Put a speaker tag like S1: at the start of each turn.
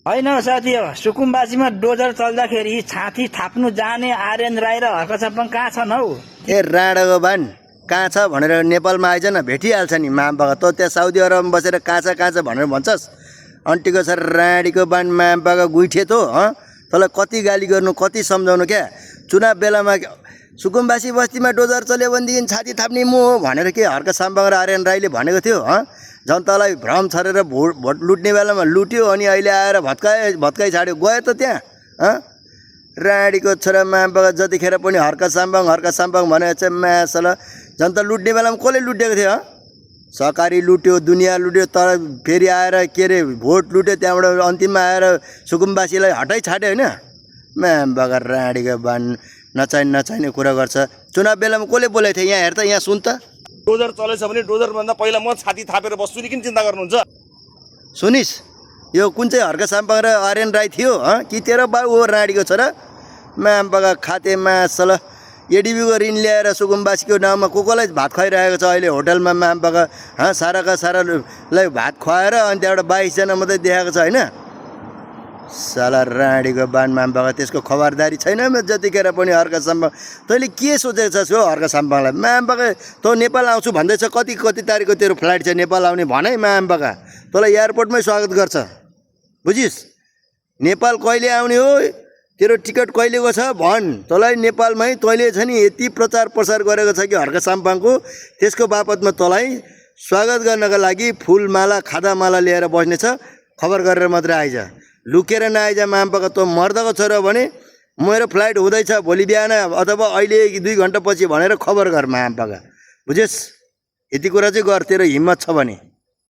S1: होइन साथी हो, सुकुम्बासीमा डोजर चल्दाखेरि छाती थाप्नु जाने आर्यन राई र हर्क साम्पाङ कहाँ छन् हौ?
S2: ए राणाको बान कहाँ छ भनेर नेपालमा आइज न, भेटिहाल्छ नि मामबागा। त त्यहाँ साउदी अरबमा बसेर कहाँ छ भनेर भन्छस्। अन्टीको छ राणीको बान मामबागा गुइठे त तँलाई कति गाली गर्नु, कति सम्झाउनु क्या। चुनाव बेलामा सुकुम्बासी बस्तीमा डोजर चल्यो भनेदेखि छाती थाप्ने म हो भनेर के हर्क साम्पाङ र आर्यन राईले भनेको थियो। जनतालाई भ्रम छरेर भोट लुट्ने बेलामा लुट्यो, अनि अहिले आएर भत्काइ छाड्यो, गयो त त्यहाँ। राणीको छोरा मामबागा जतिखेर पनि हर्क साम्पाङ भनेको चाहिँ मासल जनता लुट्ने बेलामा कसले लुटेको थियो? सहकारी लुट्यो, दुनियाँ लुट्यो, तर फेरि आएर के अरे भोट लुट्यो, त्यहाँबाट अन्तिममा आएर सुकुम्बासीलाई हटाइ छाड्यो होइन। मामबागा राणीको बान नचाहिने कुरा गर्छ। चुनाव बेलामा कसले बोलेको थियो? यहाँ हेर त, यहाँ सुन त।
S3: डोजर चलेछ भने डोजरभन्दा पहिला म छाती थापेर बस्छु नि, किन चिन्ता गर्नुहुन्छ?
S2: सुनिस्, यो कुन चाहिँ हर्क साम्पाङ र आर्यन राई थियो कि तेरो बाउ हो राणीको छोरा? मामबागा खाते मासल एडिबीको ऋण ल्याएर सुकुम्बासीको नाउँमा कोलाई भात खुवाइरहेको छ अहिले होटलमा मामबागा। साराका सारालाई भात खुवाएर अनि त्यहाँबाट 22 जना मात्रै देखाएको छ होइन। साला राणीको बान मामबागा त्यसको खबरदारी छैन जतिखेर पनि हर्क साम्पाङ। तैँले के सोचेको छस् हो हर्क साम्पाङलाई? मामबागा त नेपाल आउँछु भन्दैछ, कति तारिकको तेरो फ्लाइट छ नेपाल आउने भन है। मामबागा तँलाई एयरपोर्टमै स्वागत गर्छ, बुझिस्? नेपाल कहिले आउने हो, तेरो टिकट कहिलेको छ भन्। तँलाई नेपालमै तैँले छ नि यति प्रचार प्रसार गरेको छ कि हर्क साम्पाङको, त्यसको बापतमा तँलाई स्वागत गर्नका लागि फुलमाला खादामाला लिएर बस्नेछ। खबर गरेर मात्रै आइज, लुकेर नआइज। मामबागा त मर्दको छोरा भने मेरो फ्लाइट हुँदैछ भोलि बिहान अथवा अहिले 2 घन्टा पछि भनेर खबर गर मामबागा, बुझेस्? यति कुरा चाहिँ गर, तेरो हिम्मत छ भने।